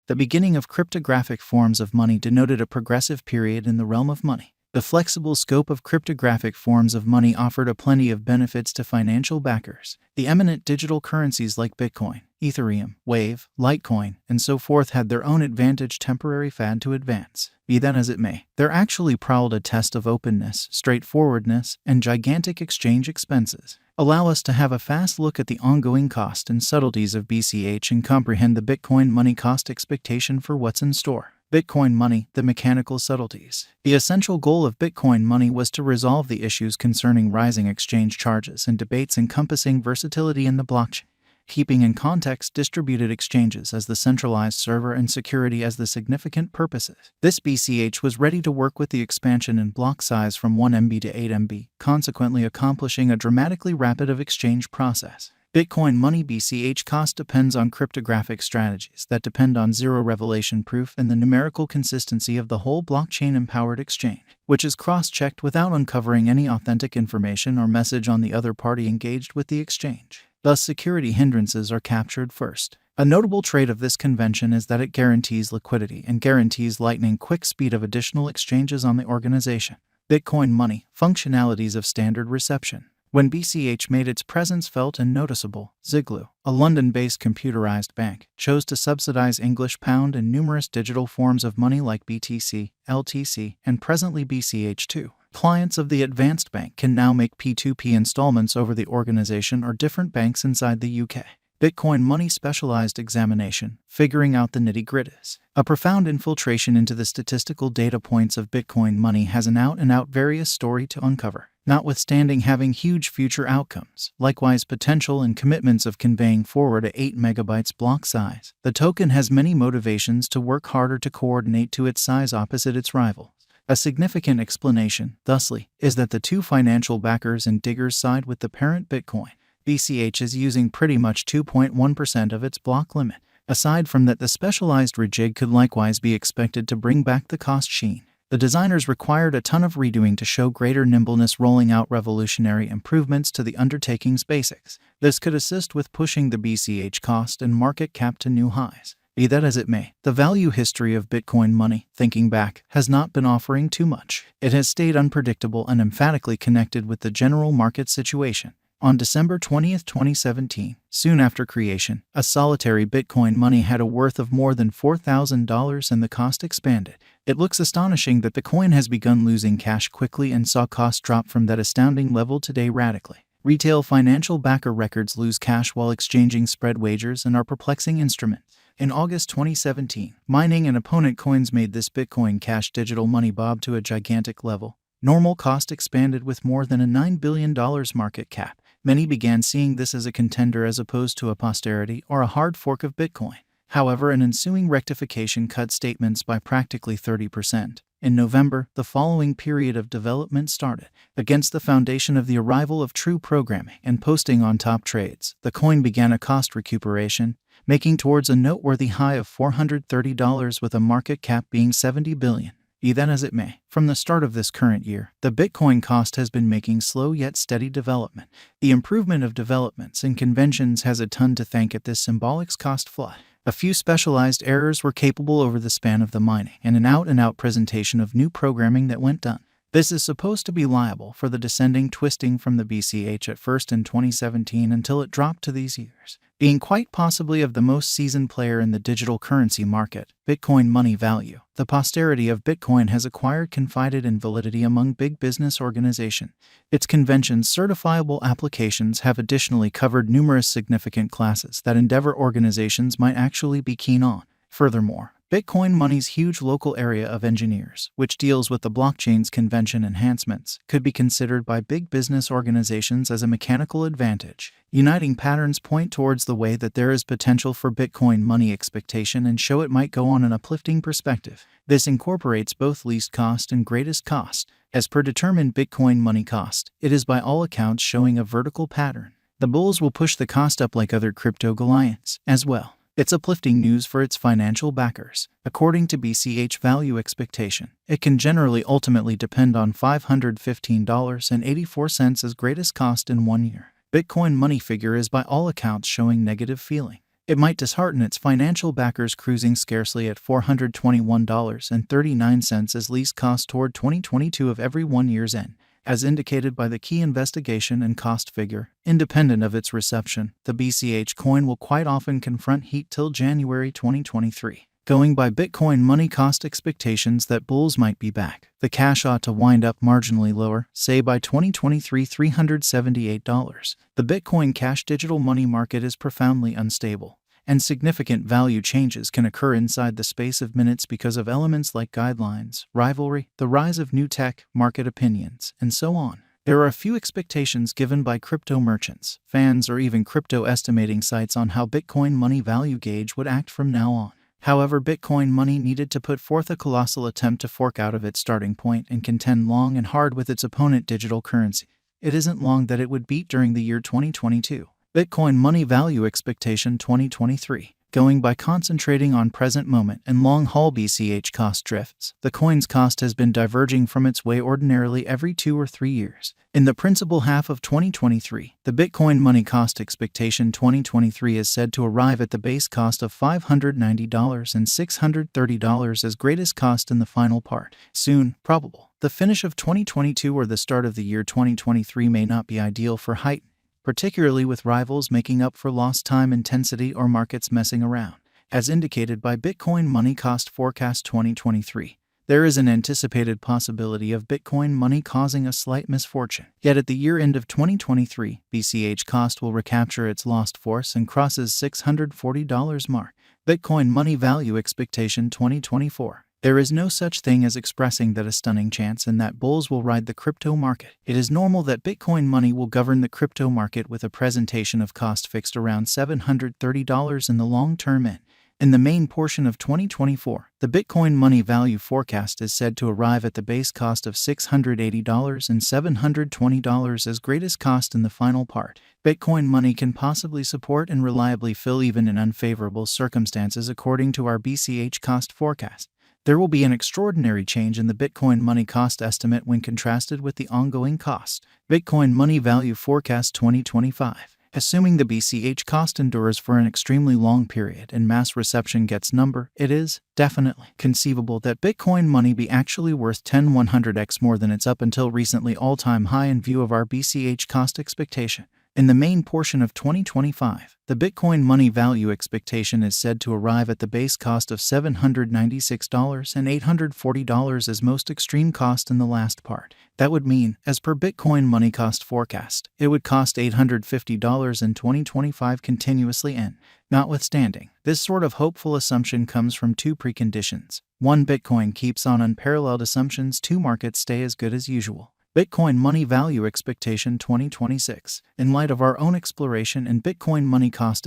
The beginning of cryptographic forms of money denoted a progressive period in the realm of money. The flexible scope of cryptographic forms of money offered a plenty of benefits to financial backers. The eminent digital currencies like Bitcoin, Ethereum, Wave, Litecoin, and so forth had their own temporary fad to advance. Be that as it may, they're actually prowled a test of openness, straightforwardness, and gigantic exchange expenses. Allow us to have a fast look at the ongoing cost and subtleties of BCH and comprehend the Bitcoin money cost expectation for what's in store. Bitcoin money, the mechanical subtleties. The essential goal of Bitcoin money was to resolve the issues concerning rising exchange charges and debates encompassing versatility in the blockchain, keeping in context distributed exchanges as the centralized server and security as the significant purposes. This BCH was ready to work with the expansion in block size from 1 MB to 8 MB, consequently accomplishing a dramatically rapid of exchange process. Bitcoin money BCH cost depends on cryptographic strategies that depend on zero revelation proof and the numerical consistency of the whole blockchain-empowered exchange, which is cross-checked without uncovering any authentic information or message on the other party engaged with the exchange. Thus, security hindrances are captured first. A notable trait of this convention is that it guarantees liquidity and guarantees lightning-quick speed of additional exchanges on the organization. Bitcoin money, functionalities of standard reception. When BCH made its presence felt and noticeable, Ziglu, a London-based computerized bank, chose to subsidize English pound and numerous digital forms of money like BTC, LTC, and presently BCH2. Clients of the advanced bank can now make P2P installments over the organization or different banks inside the UK. Bitcoin money specialized examination, figuring out the nitty-gritties. A profound infiltration into the statistical data points of Bitcoin money has an out-and-out various story to uncover, notwithstanding having huge future outcomes, likewise potential and commitments of conveying forward a 8 megabytes block size. The token has many motivations to work harder to coordinate to its size opposite its rivals. A significant explanation, thusly, is that the two financial backers and diggers side with the parent Bitcoin. BCH is using pretty much 2.1% of its block limit. Aside from that, the specialized rejig could likewise be expected to bring back the cost sheen. The designers required a ton of redoing to show greater nimbleness, rolling out revolutionary improvements to the undertaking's basics. This could assist with pushing the BCH cost and market cap to new highs. Be that as it may, the value history of Bitcoin money, thinking back, has not been offering too much. It has stayed unpredictable and emphatically connected with the general market situation. On December 20, 2017, soon after creation, a solitary Bitcoin money had a worth of more than $4,000 and the cost expanded. It looks astonishing that the coin has begun losing cash quickly and saw cost drop from that astounding level today radically. Retail financial backer records lose cash while exchanging spread wagers and are perplexing instruments. In August 2017, mining and opponent coins made this Bitcoin Cash digital money bob to a gigantic level. Normal cost expanded with more than a $9 billion market cap. Many began seeing this as a contender as opposed to a posterity or a hard fork of Bitcoin. However, an ensuing rectification cut statements by practically 30%. In November, the following period of development started. Against the foundation of the arrival of true programming and posting on top trades, the coin began a cost recuperation, making towards a noteworthy high of $430 with a market cap being $70 billion. Be that as it may, from the start of this current year, the Bitcoin cost has been making slow yet steady development. The improvement of developments and conventions has a ton to thank at this symbolic cost flood. A few specialized errors were capable over the span of the mining, and an out-and-out presentation of new programming that went done. This is supposed to be liable for the descending twisting from the BCH at first in 2017 until it dropped to these years. Being quite possibly of the most seasoned player in the digital currency market, Bitcoin money value, the posterity of Bitcoin has acquired confided in validity among big business organizations. Its conventions certifiable applications have additionally covered numerous significant classes that endeavor organizations might actually be keen on. Furthermore, Bitcoin money's huge local area of engineers, which deals with the blockchain's convention enhancements, could be considered by big business organizations as a mechanical advantage. Uniting patterns point towards the way that there is potential for Bitcoin money expectation and show it might go on an uplifting perspective. This incorporates both least cost and greatest cost. As per determined Bitcoin money cost, it is by all accounts showing a vertical pattern. The bulls will push the cost up like other crypto Goliaths as well. It's uplifting news for its financial backers. According to BCH value expectation, it can generally ultimately depend on $515.84 as greatest cost in 1 year. Bitcoin money figure is by all accounts showing negative feeling. It might dishearten its financial backers, cruising scarcely at $421.39 as least cost toward 2022 of every 1 year's end, as indicated by the key investigation and cost figure. Independent of its reception, the BCH coin will quite often confront heat till January 2023. Going by Bitcoin money cost expectations that bulls might be back, the cash ought to wind up marginally lower, say by 2023 $378. The Bitcoin Cash digital money market is profoundly unstable, and significant value changes can occur inside the space of minutes because of elements like guidelines, rivalry, the rise of new tech, market opinions, and so on. There are a few expectations given by crypto merchants, fans, or even crypto estimating sites on how Bitcoin money value gauge would act from now on. However, Bitcoin money needed to put forth a colossal attempt to fork out of its starting point and contend long and hard with its opponent digital currency. It isn't long that it would beat during the year 2022. Bitcoin money value expectation 2023. Going by concentrating on present moment and long-haul BCH cost drifts, the coin's cost has been diverging from its way ordinarily every 2 or 3 years. In the principal half of 2023, the Bitcoin money cost expectation 2023 is said to arrive at the base cost of $590 and $630 as greatest cost in the final part. Soon, probable. The finish of 2022 or the start of the year 2023 may not be ideal for height, particularly with rivals making up for lost time, intensity, or markets messing around. As indicated by Bitcoin Money Cost Forecast 2023, there is an anticipated possibility of Bitcoin money causing a slight misfortune. Yet at the year end of 2023, BCH cost will recapture its lost force and crosses $640 mark. Bitcoin money value expectation 2024. There is no such thing as expressing that a stunning chance and that bulls will ride the crypto market. It is normal that Bitcoin money will govern the crypto market with a presentation of cost fixed around $730 in the long-term end. In the main portion of 2024, the Bitcoin money value forecast is said to arrive at the base cost of $680 and $720 as greatest cost in the final part. Bitcoin money can possibly support and reliably fill even in unfavorable circumstances according to our BCH cost forecast. There will be an extraordinary change in the Bitcoin money cost estimate when contrasted with the ongoing cost. Bitcoin money value forecast 2025. Assuming the BCH cost endures for an extremely long period and mass reception gets number, it is definitely conceivable that Bitcoin money be actually worth 100x more than its up until recently all-time high in view of our BCH cost expectation. In the main portion of 2025, the Bitcoin money value expectation is said to arrive at the base cost of $796 and $840 as most extreme cost in the last part. That would mean, as per Bitcoin money cost forecast, it would cost $850 in 2025 continuously and, notwithstanding, this sort of hopeful assumption comes from two preconditions. 1. Bitcoin keeps on unparalleled assumptions. 2. Markets stay as good as usual. Bitcoin money value expectation 2026. In light of our own exploration and Bitcoin money cost